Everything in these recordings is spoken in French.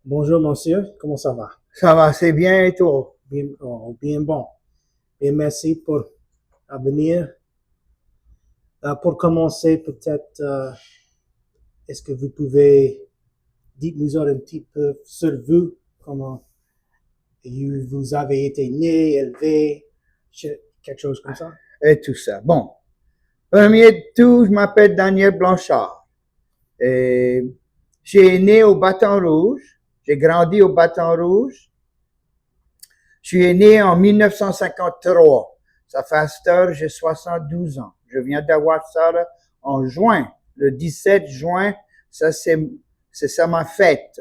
Bonjour monsieur, comment ça va? Ça va, c'est bien et toi? Bien, oh, bien bon. Et merci pour venir. Pour commencer, peut-être, est-ce que vous pouvez dites-nous un petit peu sur vous, comment vous avez été né, élevé, quelque chose comme ça? Et tout ça. Bon, premier de tout, je m'appelle Daniel Blanchard. Et j'ai né au Bâton Rouge. J'ai grandi au Bâton Rouge. Je suis né en 1953. Ça fait à cette heure, j'ai 72 ans. Je viens d'avoir ça là, en juin. Le 17 juin, ça c'est ça ma fête.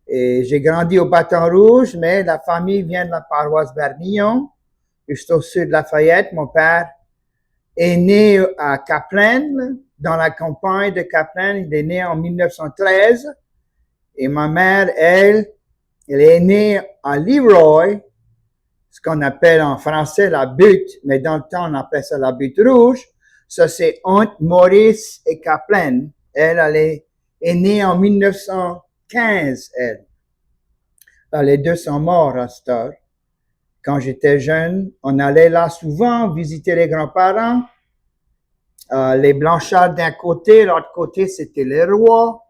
Et j'ai grandi au Bâton Rouge, mais la famille vient de la paroisse Bernillon, juste au sud de Lafayette. Mon père est né à Kaplan, dans la campagne de Kaplan. Il est né en 1913. Et ma mère, elle est née à Leroy, ce qu'on appelle en français la butte, mais dans le temps, on appelle ça la butte rouge. Ça, c'est entre Maurice et Kaplan. Elle est née en 1915, elle. Là, les deux sont morts à cette heure. Quand j'étais jeune, on allait là souvent visiter les grands-parents. Les Blanchard d'un côté, l'autre côté, c'était les Rois.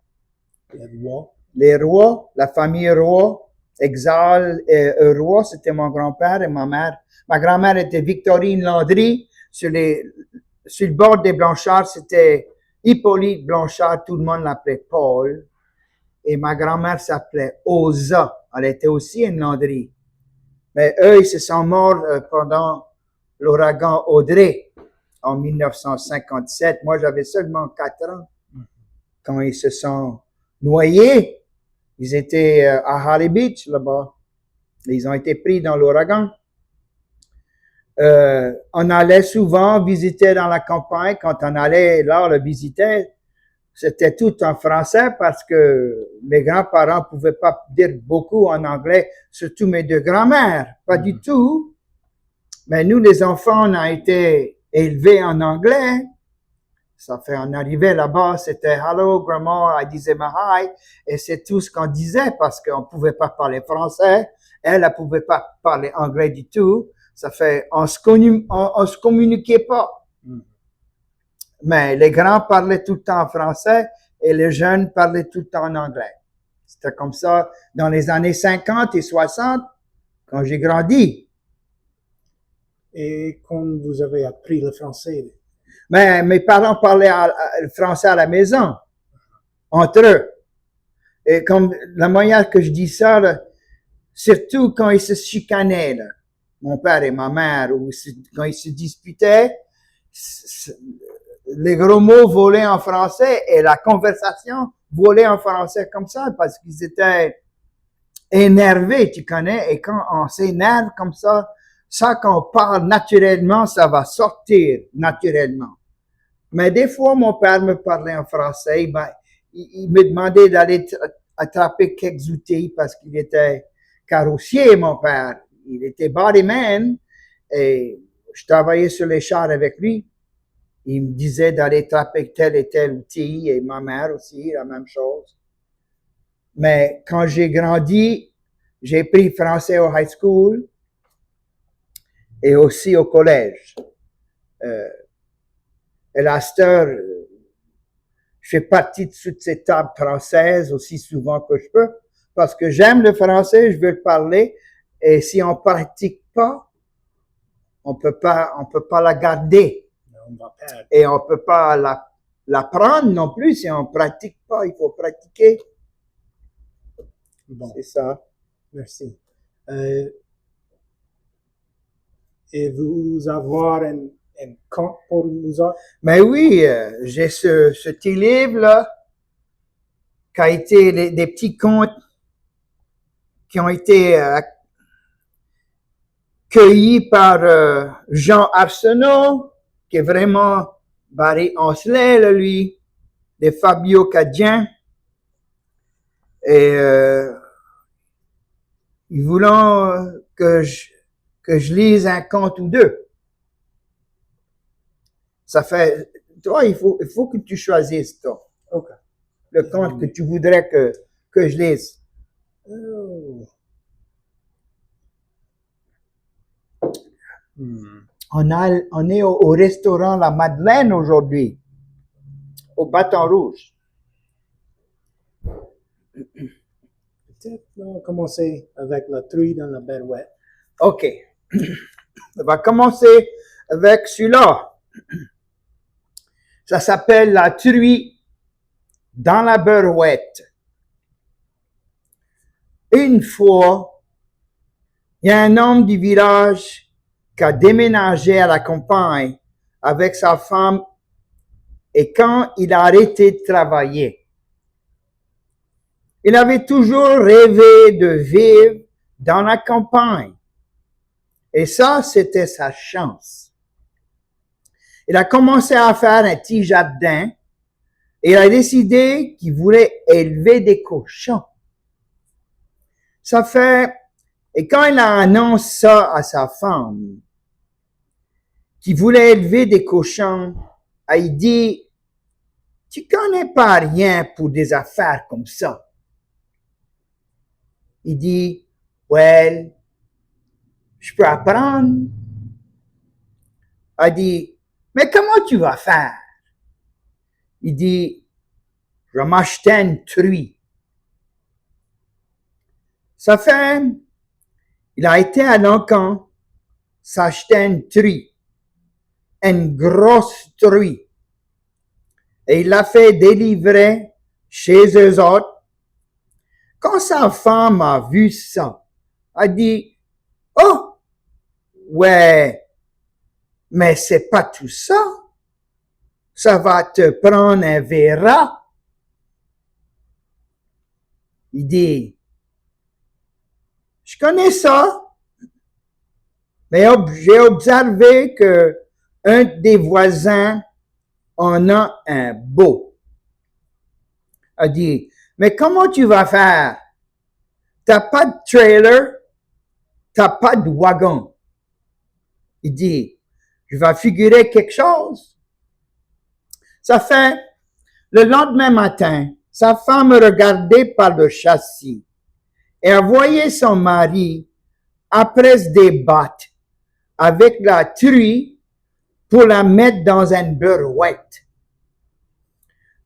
Les rois. Les Rois, la famille Rois. Exal et Roy, c'était mon grand-père et ma mère. Ma grand-mère était Victorine Landry. Sur le bord des Blanchard, c'était Hippolyte Blanchard. Tout le monde l'appelait Paul. Et ma grand-mère s'appelait Osa. Elle était aussi une Landry. Mais eux, ils se sont morts pendant l'ouragan Audrey en 1957. Moi, j'avais seulement 4 ans quand ils se sont noyés. Ils étaient à Harry Beach, là-bas. Ils ont été pris dans l'ouragan. On allait souvent visiter dans la campagne. Quand on allait là le visiter, c'était tout en français parce que mes grands-parents pouvaient pas dire beaucoup en anglais, surtout mes deux grands-mères. Pas du tout. Mais nous, les enfants, on a été élevés en anglais. Ça fait, on arrivait là-bas, c'était hello, grandma, I disait ma hi, et c'est tout ce qu'on disait parce qu'on pouvait pas parler français. Elle pouvait pas parler anglais du tout. Ça fait, on se communiquait pas. Mais les grands parlaient tout le temps en français et les jeunes parlaient tout le temps en anglais. C'était comme ça dans les années 50 et 60 quand j'ai grandi. Et quand vous avez appris le français? Mais mes parents parlaient le français à la maison, entre eux. Et comme la manière que je dis ça, là, surtout quand ils se chicanaient, là, mon père et ma mère, ou quand ils se disputaient, les gros mots volaient en français et la conversation volait en français comme ça parce qu'ils étaient énervés, tu connais, et quand on s'énerve comme ça quand on parle naturellement, ça va sortir naturellement. Mais des fois, mon père me parlait en français, ben, il me demandait d'aller attraper quelques outils parce qu'il était carrossier, mon père. Il était bodyman et je travaillais sur les chars avec lui. Il me disait d'aller attraper tel et tel outil et ma mère aussi, la même chose. Mais quand j'ai grandi, j'ai pris français au high school et aussi au collège. Et la sœur, je fais partie de toutes ces tables françaises aussi souvent que je peux parce que j'aime le français, je veux le parler et si on pratique pas, on peut pas la garder On va perdre. et on peut pas l'apprendre non plus si on pratique pas, il faut pratiquer. Bon, C'est ça. merci. Et vous avoir un conte pour nous autres? Mais oui, j'ai ce petit livre-là qui a été des petits contes qui ont été cueillis par Jean Arsenault, qui est vraiment Barry Ancelet, là, lui, de Fabio Cadien. Et ils voulaient que je lise un conte ou deux. Ça fait, toi, il faut que tu choisisses, toi. OK. Le conte que tu voudrais que que je lise. Oh. On est au restaurant La Madeleine aujourd'hui, au Bâton Rouge. Peut-être on va commencer avec la truie dans la berouette. OK. On va commencer avec celui-là. Ça s'appelle la truie dans la berouette. Une fois, il y a un homme du village qui a déménagé à la campagne avec sa femme et quand il a arrêté de travailler, il avait toujours rêvé de vivre dans la campagne. Et ça, c'était sa chance. Il a commencé à faire un petit jardin et il a décidé qu'il voulait élever des cochons. Et quand il a annoncé ça à sa femme, qu'il voulait élever des cochons, il dit, tu connais pas rien pour des affaires comme ça. Il dit, well, je peux apprendre. Elle dit, mais comment tu vas faire? Il dit, je vais m'acheter une truie. Sa femme, il a été à l'encan s'acheter une truie, une grosse truie. Et il l'a fait délivrer chez eux autres. Quand sa femme a vu ça, elle dit, oh, ouais, mais c'est pas tout ça. Ça va te prendre un verra. Il dit, je connais ça, mais j'ai observé que un des voisins en a un beau. Il dit, mais comment tu vas faire? T'as pas de trailer, t'as pas de wagon. Il dit, je vais figurer quelque chose. Ça fait, le lendemain matin, sa femme regardait par le châssis et a voyé son mari après se débattre avec la truie pour la mettre dans une berouette.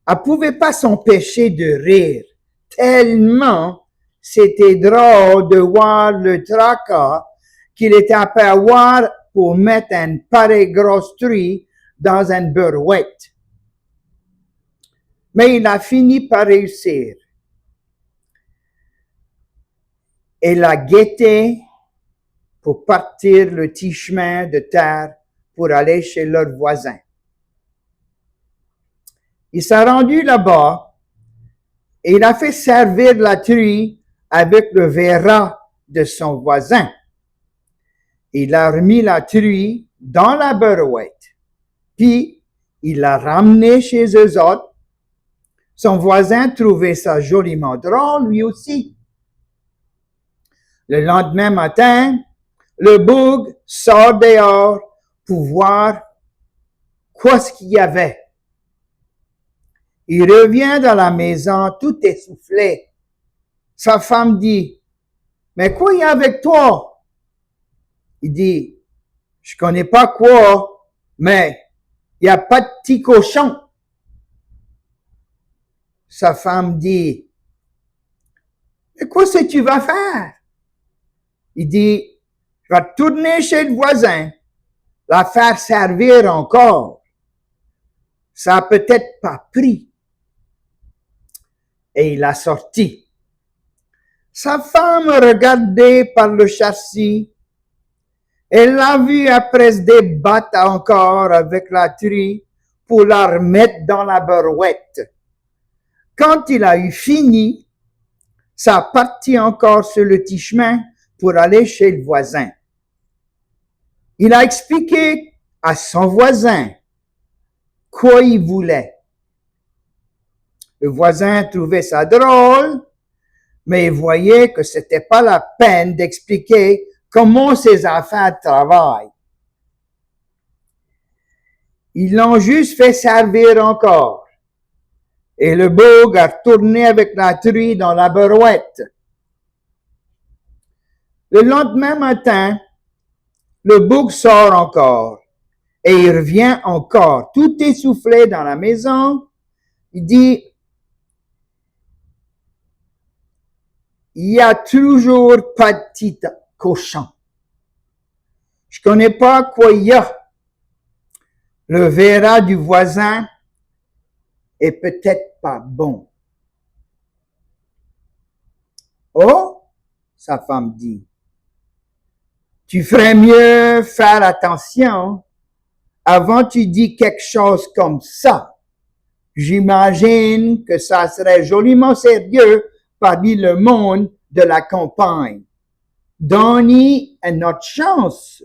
Elle pouvait pas s'empêcher de rire, tellement c'était drôle de voir le tracas qu'il était à avoir pour mettre une pareille grosse truie dans une berouette. Mais il a fini par réussir. Elle a guetté pour partir le petit chemin de terre pour aller chez leur voisin. Il s'est rendu là-bas et il a fait servir la truie avec le verra de son voisin. Il a remis la truie dans la berouette, puis il l'a ramenée chez eux autres. Son voisin trouvait ça joliment drôle, lui aussi. Le lendemain matin, le boug sort dehors pour voir quoi ce qu'il y avait. Il revient dans la maison tout essoufflé. Sa femme dit, mais quoi il y a avec toi? Il dit, je connais pas quoi, mais il n'y a pas de petit cochon. Sa femme dit, mais quoi est-ce que tu vas faire? Il dit, je vais tourner chez le voisin, la faire servir encore. Ça a peut-être pas pris. Et il a sorti. Sa femme regardait par le châssis. Elle l'a vu après se débattre encore avec la truie pour la remettre dans la berouette. Quand il a eu fini, ça a parti encore sur le petit chemin pour aller chez le voisin. Il a expliqué à son voisin quoi il voulait. Le voisin trouvait ça drôle, mais il voyait que c'était pas la peine d'expliquer comment ses affaires travaillent. Ils l'ont juste fait servir encore. Et le bouc a retourné avec la truie dans la berouette. Le lendemain matin, le bouc sort encore et il revient encore, tout essoufflé dans la maison. Il dit, il y a toujours pas de petit cochon. Je connais pas quoi il y a. Le verra du voisin est peut-être pas bon. Oh, sa femme dit, tu ferais mieux faire attention avant tu dis quelque chose comme ça. J'imagine que ça serait joliment sérieux parmi le monde de la campagne. Donne-y une autre chance.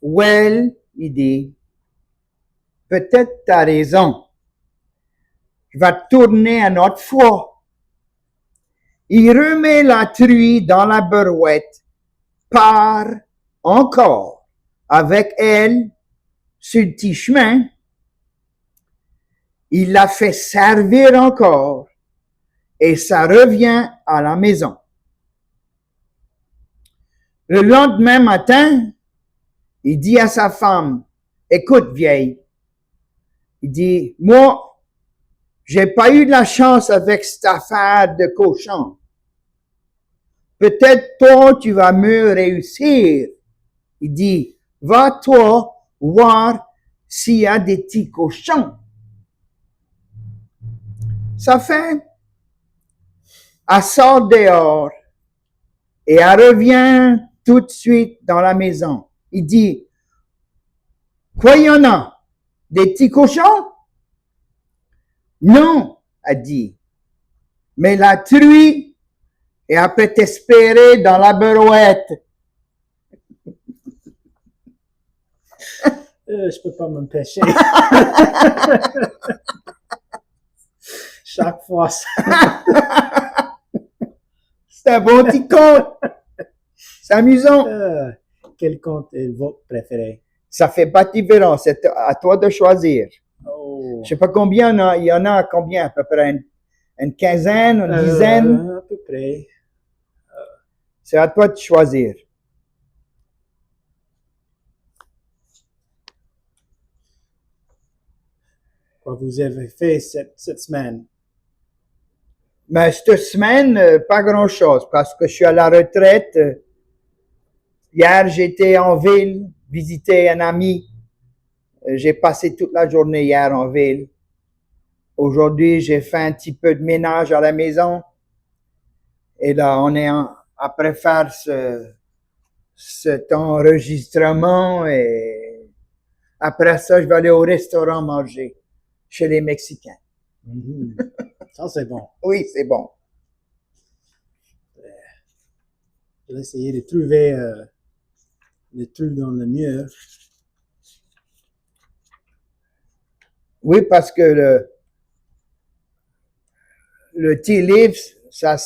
Well, il dit, peut-être t'as raison. Je vais tourner une autre fois. Il remet la truie dans la berouette, part encore avec elle sur le petit chemin. Il la fait servir encore et ça revient à la maison. Le lendemain matin, il dit à sa femme, écoute vieille, il dit, moi, j'ai pas eu de la chance avec cette affaire de cochon. Peut-être toi, tu vas mieux réussir. Il dit, va-toi voir s'il y a des petits cochons. Ça fait, elle sort dehors et elle revient tout de suite dans la maison. Il dit, quoi il y en a? Des petits cochons? Non, elle dit, mais la truie et elle peut t'espérer dans la berouette. Je peux pas m'empêcher. Chaque fois, ça. C'est un bon petit conte. C'est amusant. Quel conte est votre préféré? Ça fait pas de différence. C'est à toi de choisir. Oh. Je sais pas combien il y en a combien, à peu près une quinzaine, une dizaine. À peu près. C'est à toi de choisir. Quoi vous avez fait cette semaine? Mais cette semaine, pas grand-chose, parce que je suis à la retraite. Hier, j'étais en ville, visiter un ami. J'ai passé toute la journée hier en ville. Aujourd'hui, j'ai fait un petit peu de ménage à la maison. Et là, on est après faire cet enregistrement et après ça, je vais aller au restaurant manger chez les Mexicains. Mm-hmm. Ça, c'est bon. Oui, c'est bon. Je vais essayer de trouver le truc dans le mur. Oui, parce que le petit livre, ça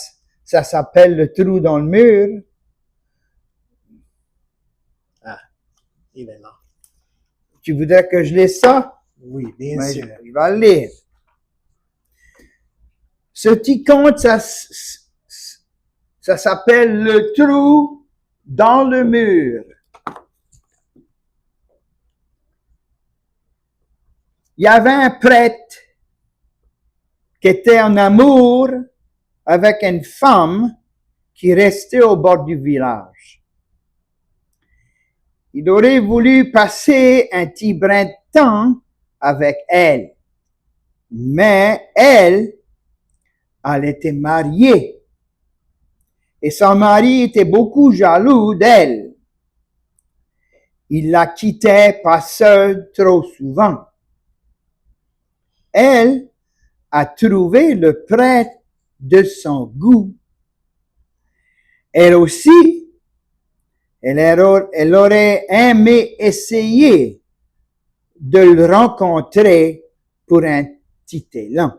s'appelle Le trou dans le mur. Ah, il est là. Tu voudrais que je lise ça? Oui, bien Mais sûr. je vais le lire. Ce petit conte, ça s'appelle Le trou dans le mur. Il y avait un prêtre qui était en amour avec une femme qui restait au bord du village. Il aurait voulu passer un petit brin de temps avec elle, mais elle était mariée et son mari était beaucoup jaloux d'elle. Il la quittait pas seule trop souvent. Elle a trouvé le prêtre de son goût. Elle aussi, elle aurait aimé essayer de le rencontrer pour un petit élan.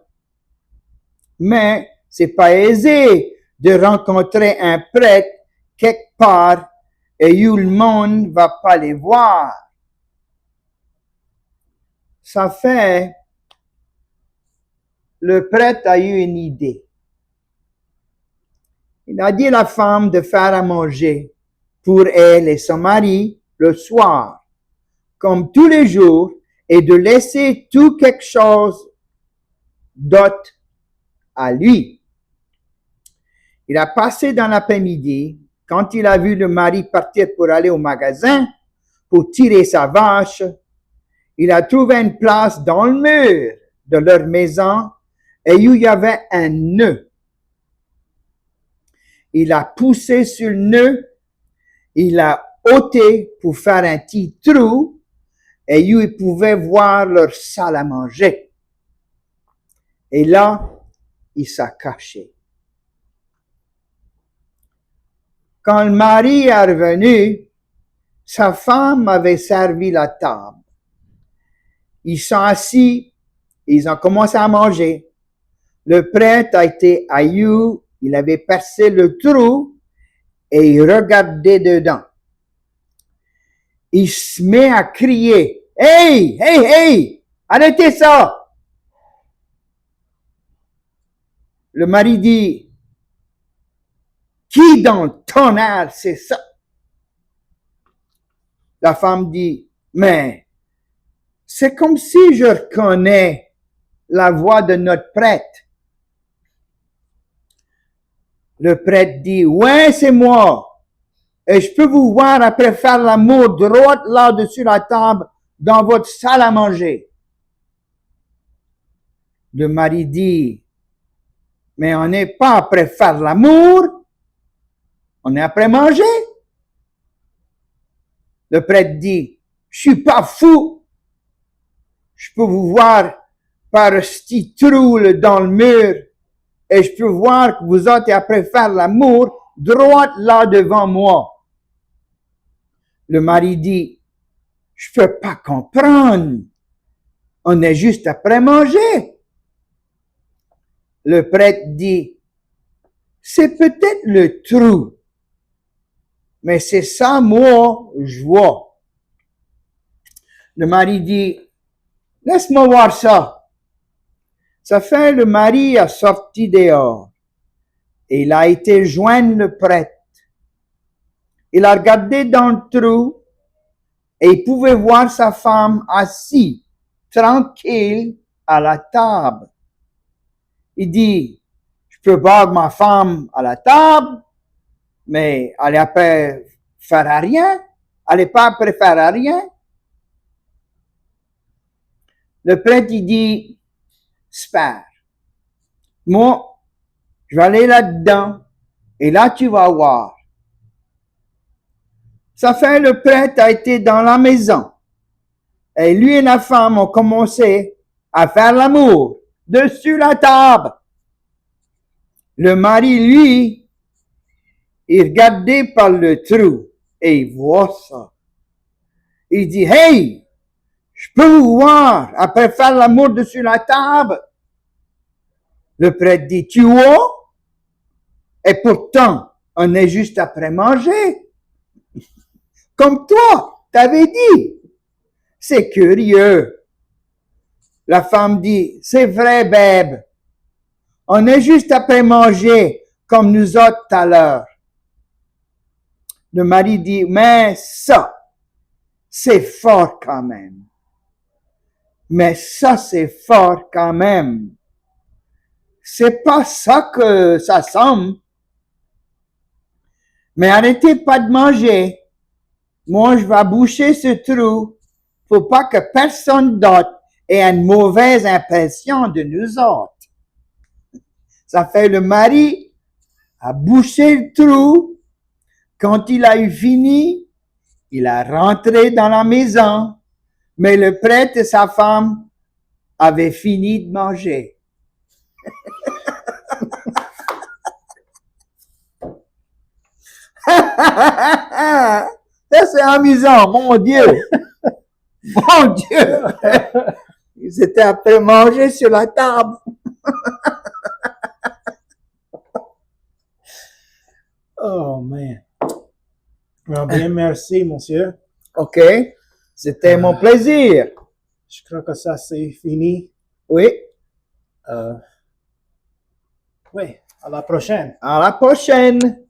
Mais c'est pas aisé de rencontrer un prêtre quelque part et où le monde va pas les voir. Ça fait le prêtre a eu une idée. Il a dit à la femme de faire à manger pour elle et son mari le soir, comme tous les jours, et de laisser tout quelque chose d'autre à lui. Il a passé dans l'après-midi, quand il a vu le mari partir pour aller au magasin, pour tirer sa vache, il a trouvé une place dans le mur de leur maison et où il y avait un nœud. Il a poussé sur le nœud, il a ôté pour faire un petit trou et où ils pouvaient voir leur salle à manger. Et là, il s'est caché. Quand le mari est revenu, sa femme avait servi la table. Ils sont assis, ils ont commencé à manger. Le prêtre a été ailleurs, il avait percé le trou et il regardait dedans. Il se met à crier, « Hey, hey, hey, arrêtez ça! » Le mari dit, « Qui dans le tonnerre c'est ça? » La femme dit, « Mais c'est comme si je reconnais la voix de notre prêtre. » Le prêtre dit, « Ouais, c'est moi. Et je peux vous voir après faire l'amour droit là-dessus la table dans votre salle à manger. » Le mari dit, « Mais on n'est pas après faire l'amour, on est après manger. » Le prêtre dit, « Je suis pas fou. Je peux vous voir par un petit trou dans le mur et je peux voir que vous êtes après faire l'amour droit là devant moi. » Le mari dit, « Je peux pas comprendre. On est juste après manger. » Le prêtre dit, « C'est peut-être le trou, mais c'est ça, moi, je vois. » Le mari dit, « Laisse-moi voir ça. » Ça fait le mari a sorti dehors et il a été joindre le prêtre. Il a regardé dans le trou et il pouvait voir sa femme assise, tranquille, à la table. Il dit, « Je peux voir ma femme à la table, mais elle est après faire à rien. Elle n'est pas après faire à rien. » Le prêtre, il dit, « Super. Moi, je vais aller là-dedans et là, tu vas voir. » Ça fait le prêtre a été dans la maison et lui et la femme ont commencé à faire l'amour dessus la table. Le mari, lui, il regardait par le trou et il voit ça. Il dit, « Hey, je peux vous voir après faire l'amour dessus la table. » Le prêtre dit, « Tu vois? Et pourtant, on est juste après manger. Comme toi, t'avais dit. C'est curieux. » La femme dit, « C'est vrai, babe. On est juste après manger, comme nous autres tout à l'heure. » Le mari dit, « Mais ça, c'est fort quand même. Mais ça, c'est fort quand même. C'est pas ça que ça semble. Mais arrêtez pas de manger. Moi, je vais boucher ce trou pour pas que personne d'autre ait une mauvaise impression de nous autres. » Ça fait le mari a bouché le trou. Quand il a eu fini, il a rentré dans la maison. Mais le prêtre et sa femme avaient fini de manger. Ça, c'est amusant, mon Dieu. Mon Dieu. Ils étaient après manger sur la table. Oh, man. Alors, bien, merci, monsieur. OK. C'était mon plaisir. Je crois que ça, c'est fini. Oui. Oui, à la prochaine. À la prochaine.